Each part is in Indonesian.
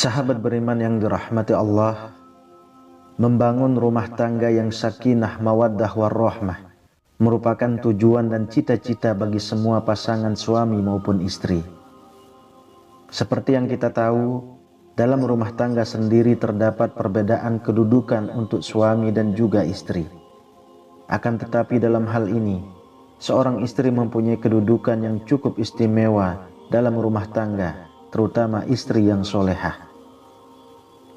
Sahabat beriman yang dirahmati Allah, membangun rumah tangga yang sakinah, mawaddah, warahmah merupakan tujuan dan cita-cita bagi semua pasangan suami maupun istri. Seperti yang kita tahu, dalam rumah tangga sendiri terdapat perbedaan kedudukan untuk suami dan juga istri. Akan tetapi dalam hal ini, seorang istri mempunyai kedudukan yang cukup istimewa dalam rumah tangga, terutama istri yang solehah.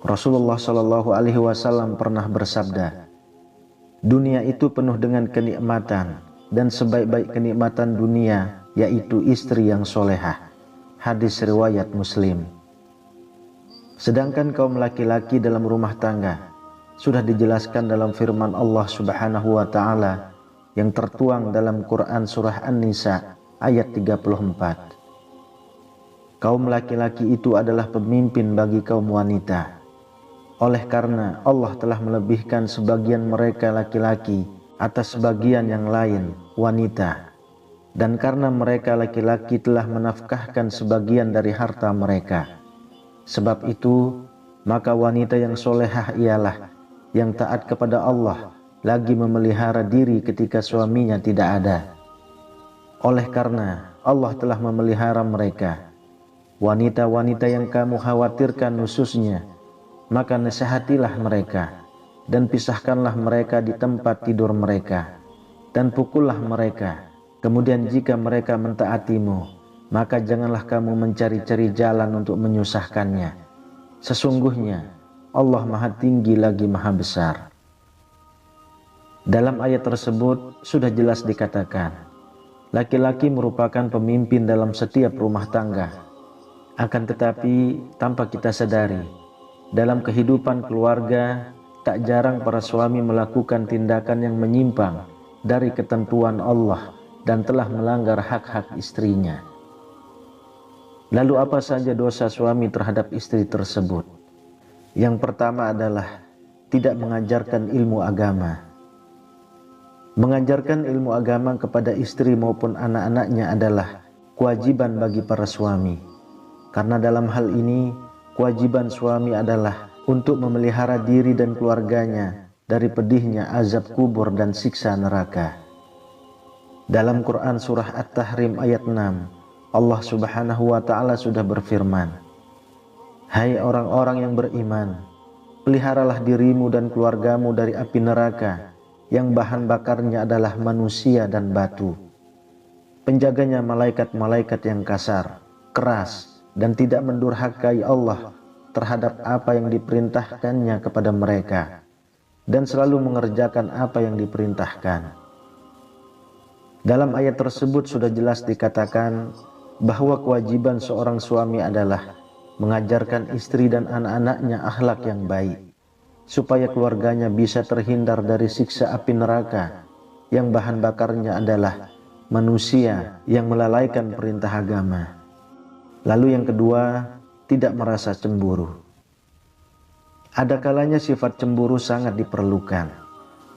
Rasulullah Shallallahu Alaihi Wasallam pernah bersabda, dunia itu penuh dengan kenikmatan dan sebaik-baik kenikmatan dunia yaitu istri yang solehah. Hadis riwayat Muslim. Sedangkan kaum laki-laki dalam rumah tangga sudah dijelaskan dalam firman Allah Subhanahu wa Ta'ala yang tertuang dalam Quran Surah An-Nisa ayat 34. Kaum laki-laki itu adalah pemimpin bagi kaum wanita. Oleh karena Allah telah melebihkan sebagian mereka laki-laki atas sebagian yang lain wanita, dan karena mereka laki-laki telah menafkahkan sebagian dari harta mereka. Sebab itu maka wanita yang solehah ialah yang taat kepada Allah, lagi memelihara diri ketika suaminya tidak ada. Oleh karena Allah telah memelihara mereka, wanita-wanita yang kamu khawatirkan khususnya, maka nasihatilah mereka dan pisahkanlah mereka di tempat tidur mereka dan pukullah mereka. Kemudian jika mereka mentaatimu, maka janganlah kamu mencari-cari jalan untuk menyusahkannya. Sesungguhnya Allah Maha Tinggi lagi Maha Besar. Dalam ayat tersebut sudah jelas dikatakan, laki-laki merupakan pemimpin dalam setiap rumah tangga. Akan tetapi tanpa kita sadari, dalam kehidupan keluarga, tak jarang para suami melakukan tindakan yang menyimpang dari ketentuan Allah dan telah melanggar hak-hak istrinya. Lalu apa saja dosa suami terhadap istri tersebut? Yang pertama adalah tidak mengajarkan ilmu agama. Mengajarkan ilmu agama kepada istri maupun anak-anaknya adalah kewajiban bagi para suami. Karena dalam hal ini, kewajiban suami adalah untuk memelihara diri dan keluarganya dari pedihnya azab kubur dan siksa neraka. Dalam Quran Surah At-Tahrim ayat 6, Allah Subhanahu wa Ta'ala sudah berfirman, hai orang-orang yang beriman, peliharalah dirimu dan keluargamu dari api neraka yang bahan bakarnya adalah manusia dan batu. Penjaganya malaikat-malaikat yang kasar, keras, dan tidak mendurhakai Allah terhadap apa yang diperintahkannya kepada mereka, dan selalu mengerjakan apa yang diperintahkan. Dalam ayat tersebut sudah jelas dikatakan bahwa kewajiban seorang suami adalah mengajarkan istri dan anak-anaknya akhlak yang baik, supaya keluarganya bisa terhindar dari siksa api neraka yang bahan bakarnya adalah manusia yang melalaikan perintah agama. Lalu yang kedua, tidak merasa cemburu. Ada kalanya sifat cemburu sangat diperlukan,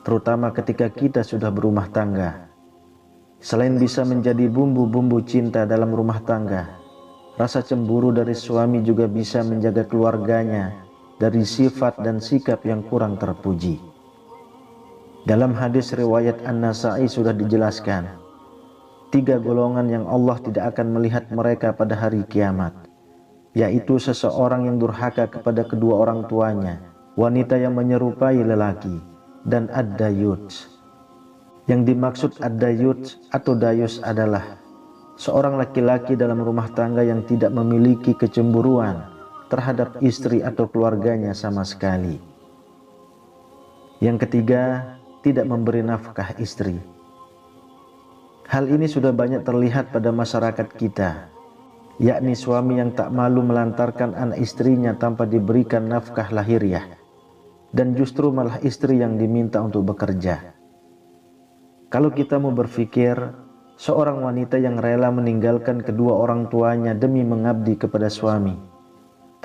terutama ketika kita sudah berumah tangga. Selain bisa menjadi bumbu-bumbu cinta dalam rumah tangga, rasa cemburu dari suami juga bisa menjaga keluarganya dari sifat dan sikap yang kurang terpuji. Dalam hadis riwayat An-Nasa'i sudah dijelaskan, 3 golongan yang Allah tidak akan melihat mereka pada hari kiamat, yaitu seseorang yang durhaka kepada kedua orang tuanya, wanita yang menyerupai lelaki, dan ad-dayut. Yang dimaksud ad-dayut atau dayus adalah seorang laki-laki dalam rumah tangga yang tidak memiliki kecemburuan terhadap istri atau keluarganya sama sekali. Yang ketiga, tidak memberi nafkah istri. Hal ini sudah banyak terlihat pada masyarakat kita, yakni suami yang tak malu melantarkan anak istrinya tanpa diberikan nafkah lahiriah, dan justru malah istri yang diminta untuk bekerja. Kalau kita mau berpikir, seorang wanita yang rela meninggalkan kedua orang tuanya demi mengabdi kepada suami,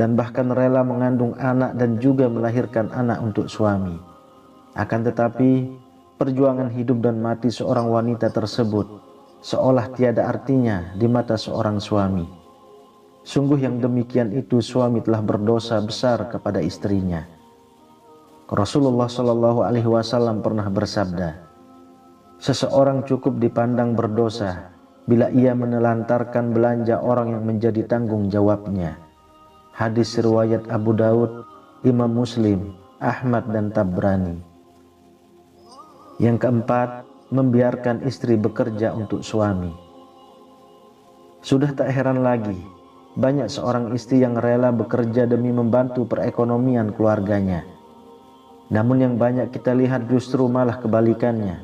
dan bahkan rela mengandung anak dan juga melahirkan anak untuk suami. Akan tetapi, perjuangan hidup dan mati seorang wanita tersebut seolah tiada artinya di mata seorang suami. Sungguh yang demikian itu suami telah berdosa besar kepada istrinya. Rasulullah Shallallahu Alaihi Wasallam pernah bersabda, seseorang cukup dipandang berdosa bila ia menelantarkan belanja orang yang menjadi tanggung jawabnya. Hadis riwayat Abu Daud, Imam Muslim, Ahmad dan Tabrani. Yang keempat, membiarkan istri bekerja untuk suami. Sudah tak heran lagi, banyak seorang istri yang rela bekerja demi membantu perekonomian keluarganya. Namun yang banyak kita lihat justru malah kebalikannya,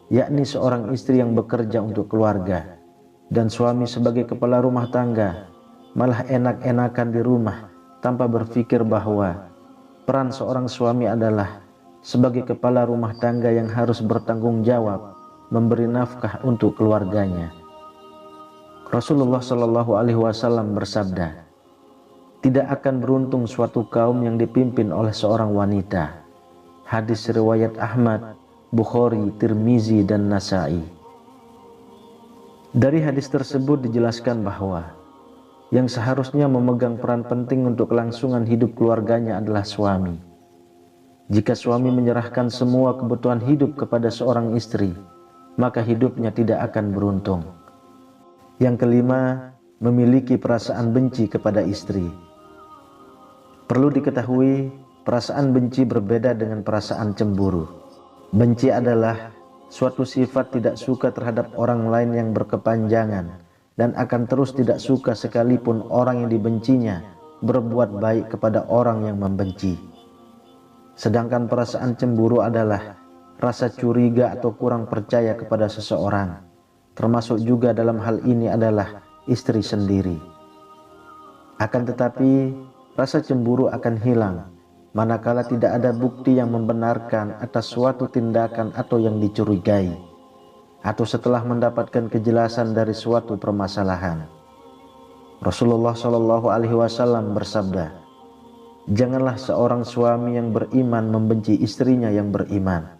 yakni seorang istri yang bekerja untuk keluarga, dan suami sebagai kepala rumah tangga malah enak-enakan di rumah tanpa berpikir bahwa peran seorang suami adalah sebagai kepala rumah tangga yang harus bertanggung jawab memberi nafkah untuk keluarganya. Rasulullah Shallallahu Alaihi Wasallam bersabda, tidak akan beruntung suatu kaum yang dipimpin oleh seorang wanita. Hadis riwayat Ahmad, Bukhari, Tirmizi dan Nasai. Dari hadis tersebut dijelaskan bahwa yang seharusnya memegang peran penting untuk kelangsungan hidup keluarganya adalah suami. Jika suami menyerahkan semua kebutuhan hidup kepada seorang istri, maka hidupnya tidak akan beruntung. Yang kelima, memiliki perasaan benci kepada istri. Perlu diketahui, perasaan benci berbeda dengan perasaan cemburu. Benci adalah suatu sifat tidak suka terhadap orang lain yang berkepanjangan dan akan terus tidak suka sekalipun orang yang dibencinya berbuat baik kepada orang yang membenci. Sedangkan perasaan cemburu adalah rasa curiga atau kurang percaya kepada seseorang, termasuk juga dalam hal ini adalah istri sendiri. Akan tetapi, rasa cemburu akan hilang manakala tidak ada bukti yang membenarkan atas suatu tindakan atau yang dicurigai, atau setelah mendapatkan kejelasan dari suatu permasalahan. Rasulullah Shallallahu Alaihi Wasallam bersabda, janganlah seorang suami yang beriman membenci istrinya yang beriman.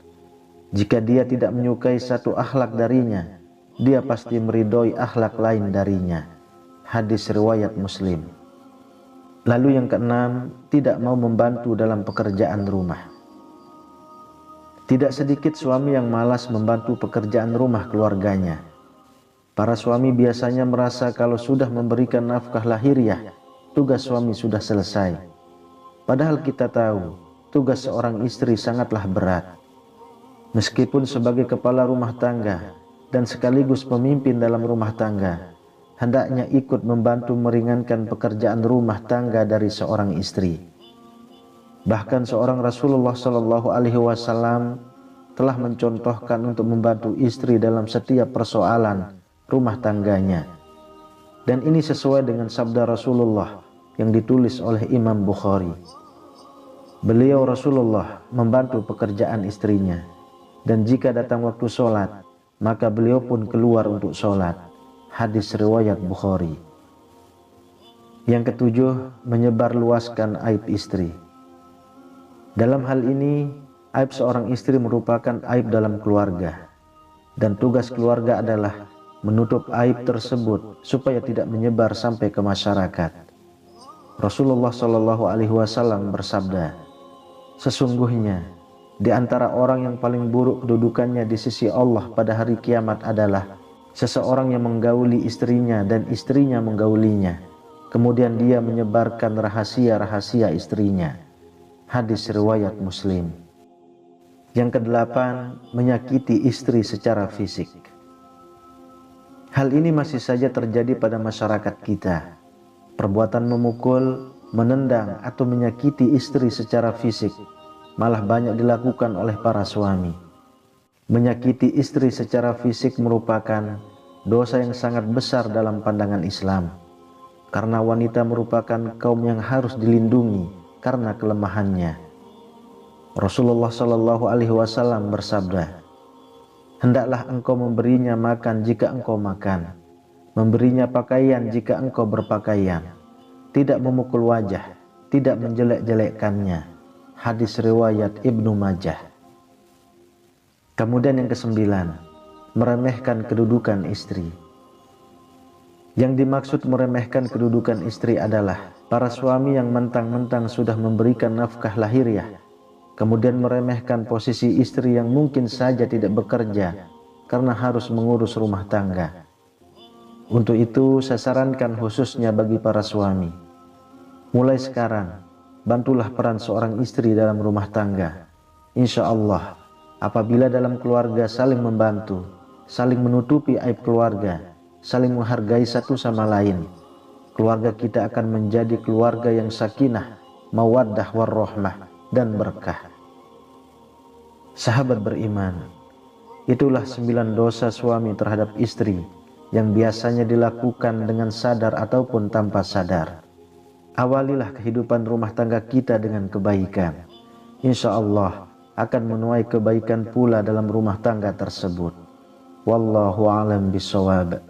Jika dia tidak menyukai satu akhlak darinya, dia pasti meridhoi akhlak lain darinya. Hadis riwayat Muslim. Lalu yang keenam, tidak mau membantu dalam pekerjaan rumah. Tidak sedikit suami yang malas membantu pekerjaan rumah keluarganya. Para suami biasanya merasa kalau sudah memberikan nafkah lahiriah, tugas suami sudah selesai. Padahal kita tahu, tugas seorang istri sangatlah berat. Meskipun sebagai kepala rumah tangga dan sekaligus pemimpin dalam rumah tangga, hendaknya ikut membantu meringankan pekerjaan rumah tangga dari seorang istri. Bahkan seorang Rasulullah Shallallahu Alaihi Wasallam telah mencontohkan untuk membantu istri dalam setiap persoalan rumah tangganya. Dan ini sesuai dengan sabda Rasulullah yang ditulis oleh Imam Bukhari. Beliau Rasulullah membantu pekerjaan istrinya, dan jika datang waktu sholat, maka beliau pun keluar untuk sholat. Hadis riwayat Bukhari. Yang ketujuh, menyebarluaskan aib istri. Dalam hal ini, aib seorang istri merupakan aib dalam keluarga, dan tugas keluarga adalah menutup aib tersebut supaya tidak menyebar sampai ke masyarakat. Rasulullah Shallallahu Alaihi Wasallam bersabda, sesungguhnya di antara orang yang paling buruk kedudukannya di sisi Allah pada hari kiamat adalah seseorang yang menggauli istrinya dan istrinya menggaulinya, kemudian dia menyebarkan rahasia-rahasia istrinya. Hadis riwayat Muslim. Yang kedelapan, menyakiti istri secara fisik. Hal ini masih saja terjadi pada masyarakat kita. Perbuatan memukul, menendang atau menyakiti istri secara fisik malah banyak dilakukan oleh para suami. Menyakiti istri secara fisik merupakan dosa yang sangat besar dalam pandangan Islam, karena wanita merupakan kaum yang harus dilindungi karena kelemahannya. Rasulullah Shallallahu Alaihi Wasallam bersabda, hendaklah engkau memberinya makan jika engkau makan, memberinya pakaian jika engkau berpakaian, tidak memukul wajah, tidak menjelek-jelekkannya. Hadis riwayat Ibnu Majah. Kemudian yang kesembilan, meremehkan kedudukan istri. Yang dimaksud meremehkan kedudukan istri adalah para suami yang mentang-mentang sudah memberikan nafkah lahiriah, kemudian meremehkan posisi istri yang mungkin saja tidak bekerja karena harus mengurus rumah tangga. Untuk itu saya sarankan khususnya bagi para suami, mulai sekarang bantulah peran seorang istri dalam rumah tangga. Insya Allah, apabila dalam keluarga saling membantu, saling menutupi aib keluarga, saling menghargai satu sama lain, keluarga kita akan menjadi keluarga yang sakinah, mawaddah warahmah, dan berkah. Sahabat beriman, itulah 9 dosa suami terhadap istri yang biasanya dilakukan dengan sadar ataupun tanpa sadar. Awalilah kehidupan rumah tangga kita dengan kebaikan. Insya Allah akan menuai kebaikan pula dalam rumah tangga tersebut. Wallahu a'lam bishawab.